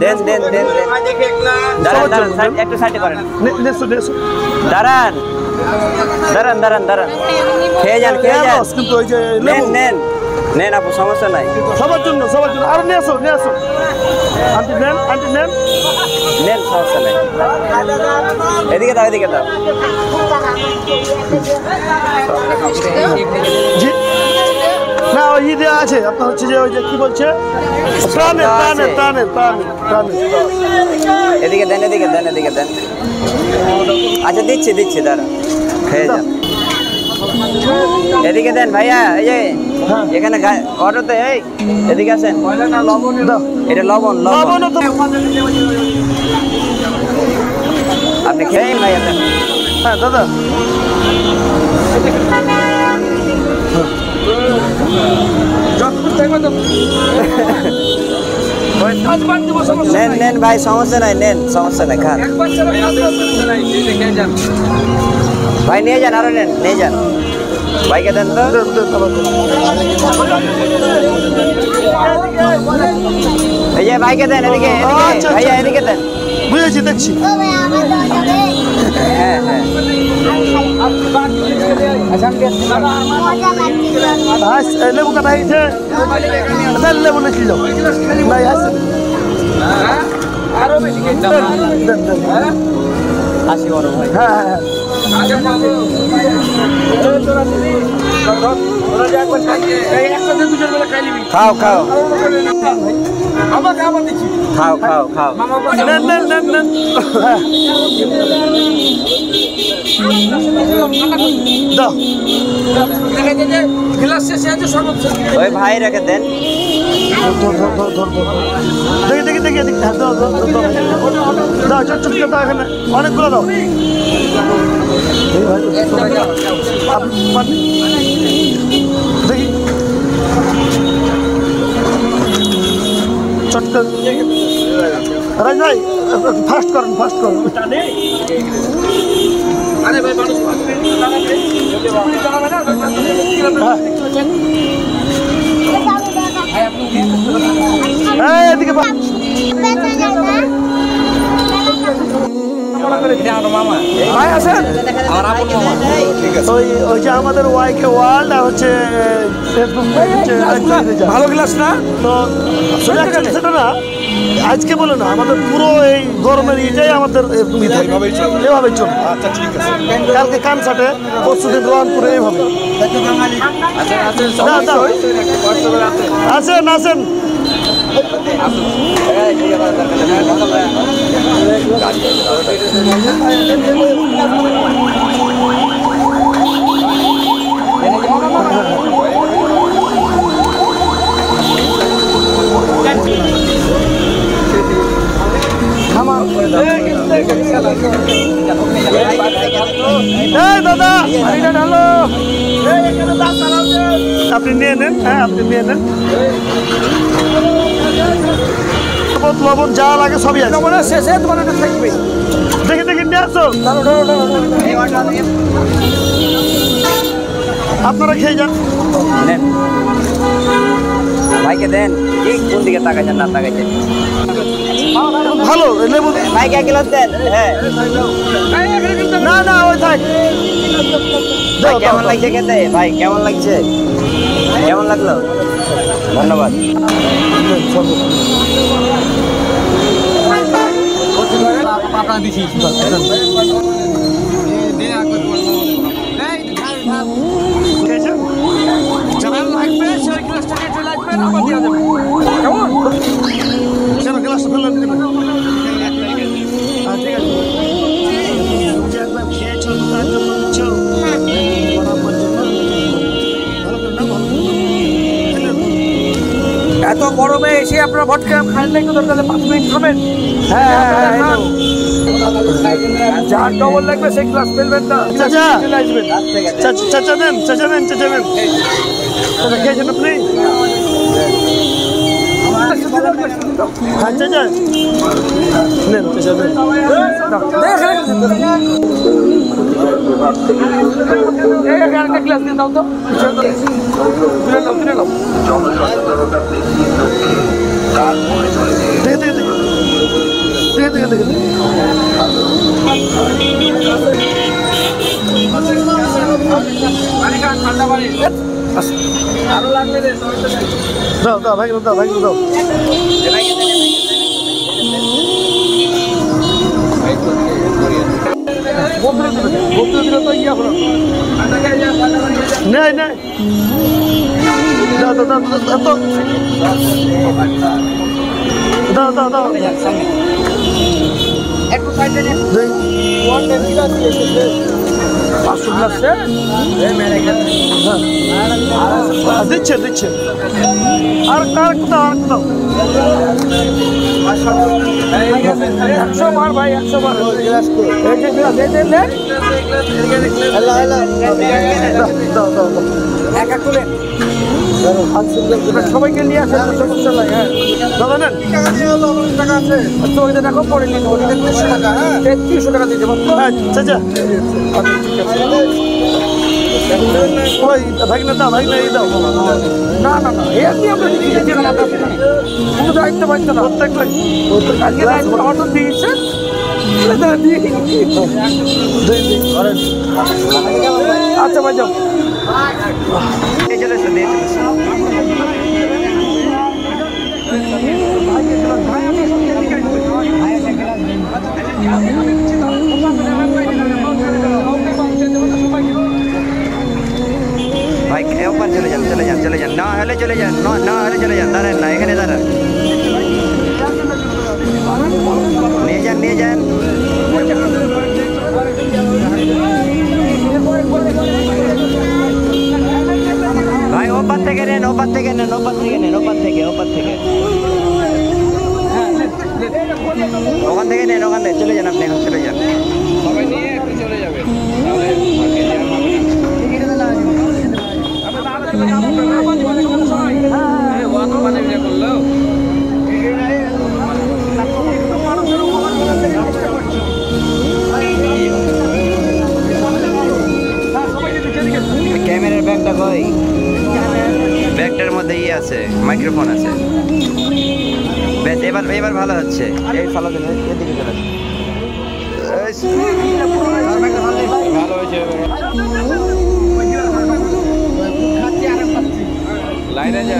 দেন দেন দেন দাঁড়ান দাঁড়ান একটু সাইডে করেন দাঁড়ান দাঁড়ান দাঁড়ান দাঁড়ান খেয়ে যান কিন্তু ওই যে নেন নেন নেন আপু সমস্যা নাই সবার জন্য আর নিয়ে আসো আন্টি নেন নেন সমস্যা নাই এদিকে দাও জি না ওই ইয়ে আছে আপনার হচ্ছে যে ওই যে কি বলছে প্রাণে এদিকে দেন আচ্ছা দিচ্ছি দাঁড়া খেয়ে যান এদিকে দেন ভাইয়া এই যে এখানে অটোতে এই এদিকে আসেন এটা লবণ আপনি খেয়ে ভাইয়া দেন হ্যাঁ দাদা নেন ভাই সমস্যা নাই খান ভাই নিয়ে যান আরো নিয়ে যান ভাইকে দেন তো এই যে ভাইকে দেন এদিকে ভাইয়া এদিকে দেন বুঝেছি দেখছি হ্যাঁ লেবু কাটা হয়েছে লেবু লিখি যাও আরো বেশি আসি বড় ভাই হ্যাঁ খাও ওই ভাই রেখে দেন দেখি দাও চুপ দাও এখানে অনেকগুলো দাও দেখি চটকা রাজ ভাই ফাস্ট করুন এদিকে ওই যে আমাদের ওয়াইকে ওয়ার্ল্ড আর হচ্ছে ভালো ক্লাস না তো সেটা না আজকে বলে না আমাদের পুরো এই গরমের ইটাই আমাদের এভাবে চলবে আচ্ছা ঠিক আছে কালকে কানসাটে পরশুদিন রোহানপুরে এইভাবে আসেন দাদা আপনি নিয়ে নেন লবণ যা লাগে সবই আছে শেষে তোমার থাকবে দেখি নিয়ে আসো আপনারা খেয়ে যান ভাইকে দেন কোন দিকে তাকাইছেন না তাকাইছেন ভালো লেবু ভাইকে 1 গ্লাস দেন হ্যাঁ না ওই থাক কেমন লাগছে খেতে ভাই কেমন লাগলো ধন্যবাদ এত গরমে এসে আপনারা ভটকা খান না একটু দরকার 5 মিনিট খাবেন হ্যাঁ যা ডবল লাগবে সেই গ্লাস ফেলবেন না চাচা নেন খেয়েছেন আপনি আচ্ছা নেন গ্লাস দিয়ে দাও তো দেখে দাও দাও ভাই দাও ভাই দাও नहीं नहीं दाओ দিচ্ছে দিচ্ছে আর কোথাও 100 বার ভাই 100 বার সবাইকে নিয়ে আসেন সমস্যা নাই হ্যাঁ দাদা নেন টাকা আছে ওইটা দেখো পরে নিন 300 টাকা হ্যাঁ 300 টাকা দিয়ে দেবো আচ্ছা আচ্ছা ওই ভাগনা দাও ভাগনা এই দাও না না না এই আমরা দিচ্ছি না কোনো দায়িত্ব পাইতো না কালকে অর্ডার দিয়েছে আচ্ছা ভাই যাও ভাই ওখানে চলে যান না হলে চলে যান না হলে চলে যান দাঁড়ান না এখানে দাঁড়ান নিয়ে যান ভাই ওপার থেকে নেন ওপার থেকে ওখান থেকে নেন ওখান থেকে চলে যান আপনি এখন চলে যান সবাই নিয়ে একটু চলে যাবে ক্যামেরার ব্যাগটা কই ব্যাগটার মধ্যে ইয়ে আছে মাইক্রোফোন আছে এবার ভালো হচ্ছে এই ফলো দিন এদিকে চলে ভালো হয়েছে লাইনে যা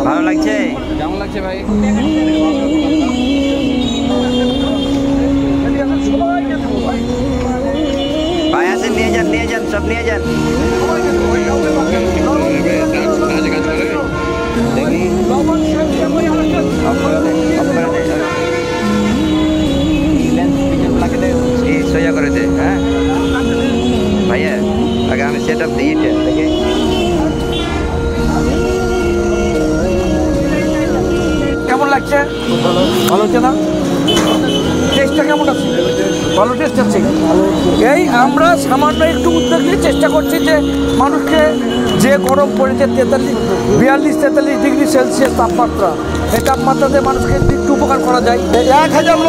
ভালো লাগছে কেমন লাগছে ভাই ভাই আসেন নিয়ে যান সব নিয়ে যান সোজা করে দে হ্যাঁ ভাইয়া আগে আমি সেট আপ দিই দেখি কেমন লাগছে ভালো হচ্ছে না টেস্টটা কেমন আছে ভালো টেস্ট আছে এই আমরা সামান্য একটু উদ্যোগ নিয়ে চেষ্টা করছি যে মানুষকে যে গরম পড়েছে 42-43 ডিগ্রি সেলসিয়াস তাপমাত্রা এই তাপমাত্রাতে মানুষকে একটু উপকার করা যায় 1000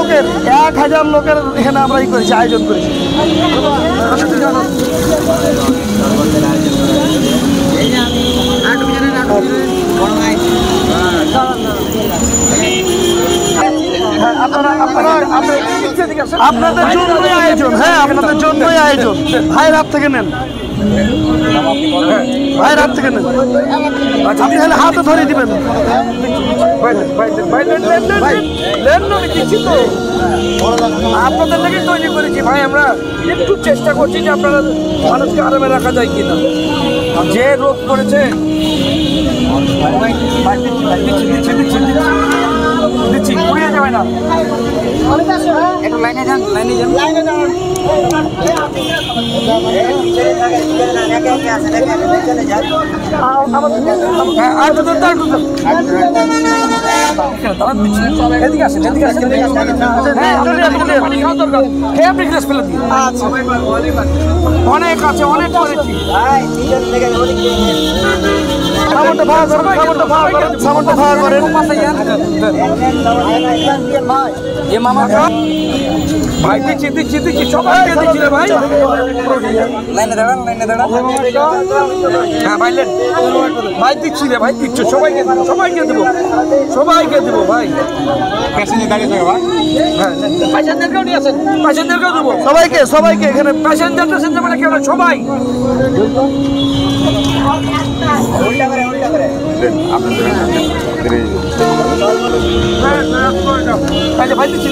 লোকের এখানে আমরা ই করেছি আয়োজন করেছি আপনাদের জন্যই আয়োজন হ্যাঁ আপনাদের জন্যই আয়োজন ভাইয়ের হাত থেকে নেন আপনি তাহলে হাতে ধরে দিবেন আপনাদের থেকে তৈরি করেছি ভাই আমরা একটু চেষ্টা করছি যে আপনারা মানুষকে আরামে রাখা যায় কিনা যে রোদ পড়েছে দিচ্ছি পুড়িয়ে যাবে না একটু লাইনে যান অনেক আছে অনেক করেছি সামনটা ভাড়া করেন ভাই দিচ্ছি সবাইকে দিচ্ছি রে ভাই লাইনে দাঁড়ান হ্যাঁ ভাই দিচ্ছি রে ভাই দিচ্ছ সবাইকে দেবো ভাই প্যাসেঞ্জার দাঁড়িয়ে থাকে ভাই হ্যাঁ প্যাসেঞ্জারকেও নিয়ে আসেন প্যাসেঞ্জারকেও দেবো সবাইকে এখানে প্যাসেঞ্জার মানে কেউ সবাই ভাই দিচ্ছি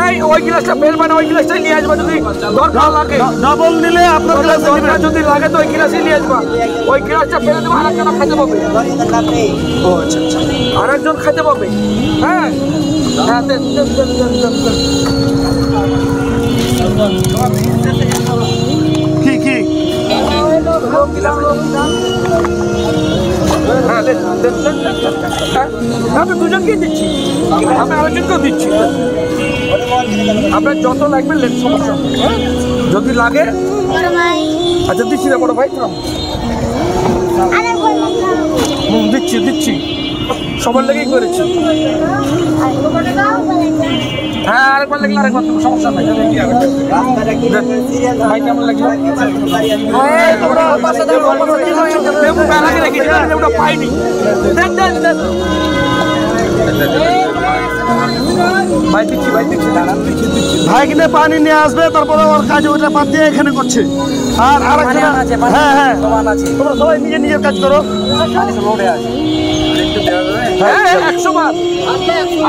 এই ওই গ্লাসটা ফেলবে না, ওই গ্লাসটাই নিয়ে আসবা যদি দরকার লাগে। ডাবল নিলে আপনার গ্লাস যদি লাগে তো ওই গ্লাসই নিয়ে আসবা। ওই গ্লাসটা ফেলে দেবো, আরেকজন খাইতে পাবে। ও আচ্ছা আচ্ছা, আরেকজন খাইতে পাবে। হ্যাঁ হ্যাঁ, দেন দেন দেন দেন দেন। কি কি হ্যাঁ দেন দেন দেন। আমি দুজনকেই দিচ্ছি, আমি আরেকজনকেও দিচ্ছি। আপনার যত লাগবে লেন, সমস্যা যদি লাগে। আচ্ছা দিচ্ছি রে বড় ভাই, দিচ্ছি দিচ্ছি, সবার লেগেই করেছি। হ্যাঁ আরেকবার লাগলে আরেকবার, সমস্যা নাই। ভাই কেমন লাগলো? পাইনি। ভাই কিনে পানি নিয়ে আসবে, তারপরে ওর কাজে ওটা বাদ দিয়ে এখানে করছে। আর আরেকজন, হ্যাঁ হ্যাঁ তোমরা সবাই নিজে নিজের কাজ করো। হ্যাঁ 100 বার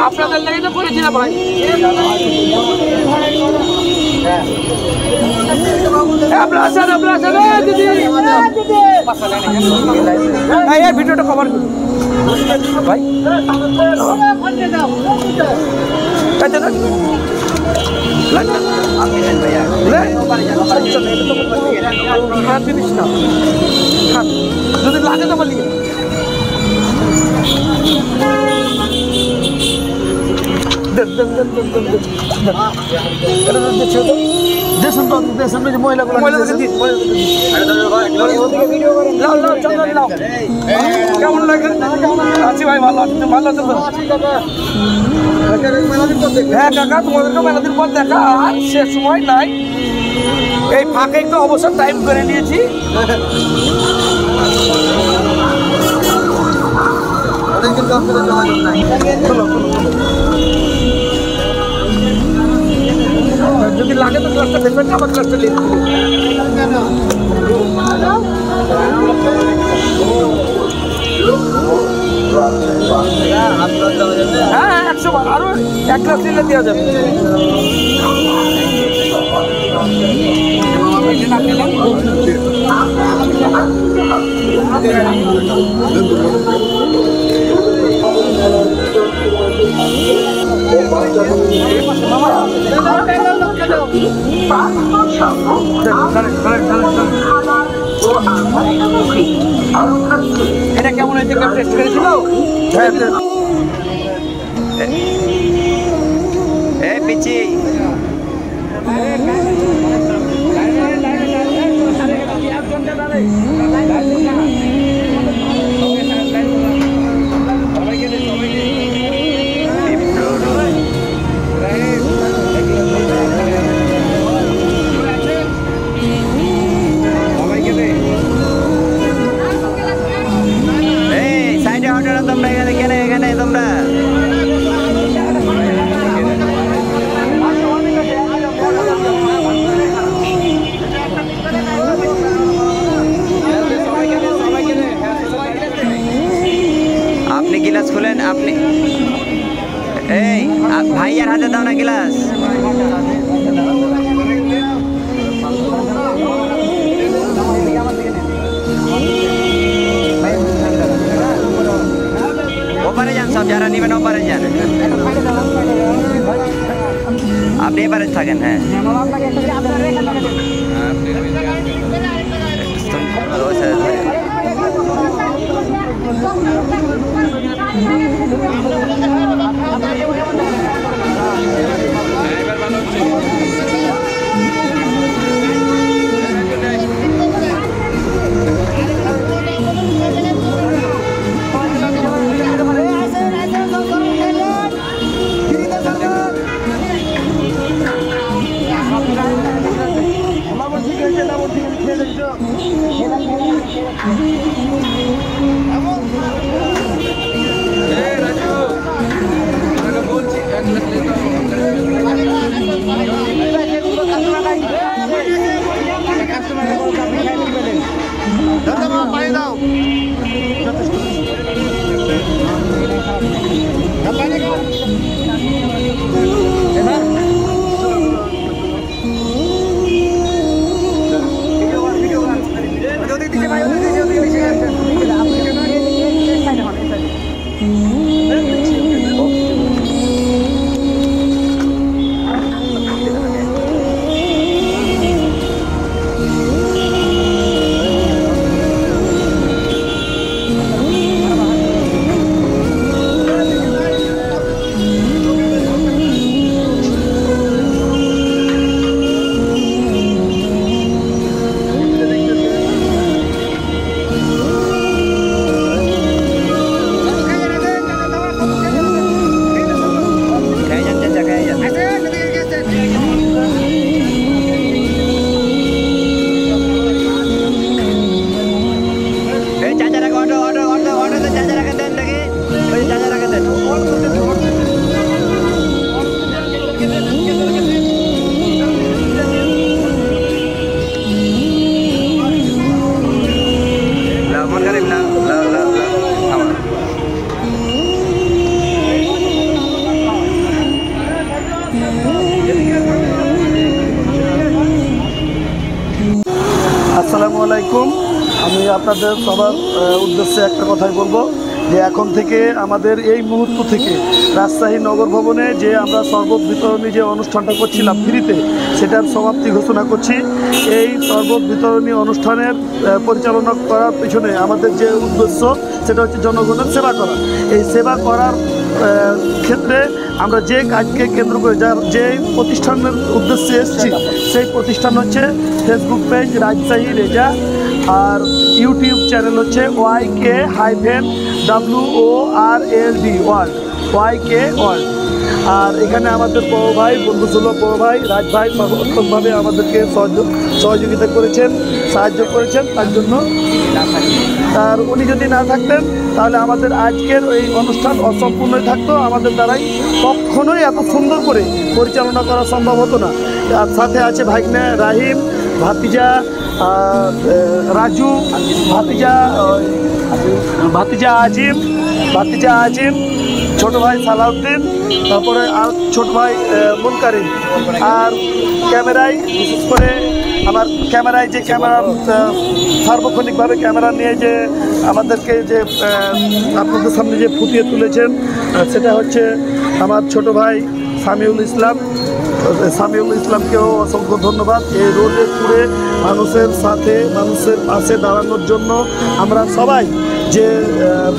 আপনাদের লেগে তো করেছি না ভাই। ভিডিওটা কভার করুন ভাই। যদি লাগে তো বলি কেমন লাগে? আছি ভাই, ভালো আছি। ভালো আছো? হ্যাঁ কাকা, তোমাদেরকে মেলাদিন পর দেখা, আর সে সময় নাই। এই ফাঁকে একটু অবসর টাইম করে নিয়েছি। যদি লাগে তো ক্লাসটা ফেলবেন না, আমার ক্লাসটা লিখতে। হ্যাঁ 100 বার, আরো 1 ক্লাস নিলে দেওয়া যাবে। এটা কেমন হয়েছে? টেস্ট করেছিল? পিচি তোমরা এখানে তোমরা আপনি গ্লাস খুলেন। আপনি এই ভাইয়ার হাতে দাও না গ্লাস। ওপারে যান, সব যারা নেবেন ওপারে যান। আপনি এপারে থাকেন। হ্যাঁ রাজু আসসালামু আলাইকুম। আমি আপনাদের সবার উদ্দেশ্যে একটা কথাই বলবো যে এখন থেকে আমাদের এই মুহূর্ত থেকে রাজশাহী নগর ভবনে যে আমরা শরবত বিতরণী যে অনুষ্ঠানটা করছিলাম ফ্রিতে, সেটার সমাপ্তি ঘোষণা করছি। এই শরবত বিতরণী অনুষ্ঠানের পরিচালনা করার পিছনে আমাদের যে উদ্দেশ্য সেটা হচ্ছে জনগণের সেবা করা। এই সেবা করার ক্ষেত্রে আমরা যে কাজকে কেন্দ্র করে যে প্রতিষ্ঠানের উদ্দেশ্যে এসেছি সেই প্রতিষ্ঠান হচ্ছে ফেসবুক পেজ রাজশাহী রেজা, আর ইউটিউব চ্যানেল হচ্ছে YKWORLD ওয়ার্ল্ড, YK ওয়ার্ল্ড। আর এখানে আমাদের বড় ভাই, বন্ধুসুলভ বড় ভাই রাজ ভাই সর্বোত্তমভাবে আমাদেরকে সহযোগিতা করেছেন, সাহায্য করেছেন। তার জন্য আর উনি যদি না থাকতেন তাহলে আমাদের আজকের এই অনুষ্ঠান অসম্পূর্ণই থাকতো। আমাদের দ্বারাই কখনোই এত সুন্দর করে পরিচালনা করা সম্ভব হতো না। আর সাথে আছে ভাগ্নে রাহিম, ভাতিজা রাজু, ভাতিজা আজিম, ছোট ভাই সালাউদ্দিন, তারপরে আর ছোট ভাই মুনকারিম। আর ক্যামেরায় বিশেষ করে আমার ক্যামেরায় যে ক্যামেরা সার্বক্ষণিকভাবে ক্যামেরা নিয়ে যে আমাদেরকে যে আপনাদের সামনে যে ফুটিয়ে তুলেছেন সেটা হচ্ছে আমার ছোট ভাই সামিউল ইসলামকেও অসংখ্য ধন্যবাদ। এই রোদে পুড়ে মানুষের সাথে, মানুষের পাশে দাঁড়ানোর জন্য আমরা সবাই যে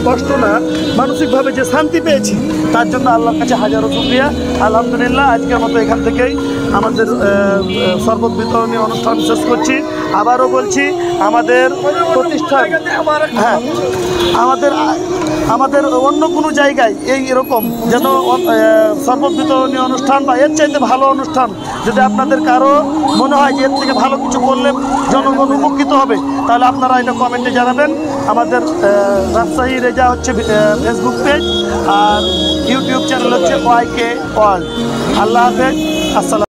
কষ্ট না, মানসিকভাবে যে শান্তি পেয়েছি তার জন্য আল্লাহর কাছে হাজারো শুকরিয়া। আলহামদুলিল্লাহ, আজকের মতো এখান থেকেই আমাদের শরবত বিতরণী অনুষ্ঠান শেষ করছি। আবারও বলছি, আমাদের প্রতিষ্ঠান, হ্যাঁ, আমাদের অন্য কোনো জায়গায় এরকম যেন শরবত বিতরণী অনুষ্ঠান বা এর চাইতে ভালো অনুষ্ঠান যদি আপনাদের কারো মনে হয় যে এর থেকে ভালো কিছু করলে জনগণ উপকৃত হবে, তাহলে আপনারা এটা কমেন্টে জানাবেন। আমাদের রাজশাহী রেজা হচ্ছে ফেসবুক পেজ, আর ইউটিউব চ্যানেল হচ্ছে YK ওয়ার্ল্ড। আল্লাহ হাফেজ, আসসালাম।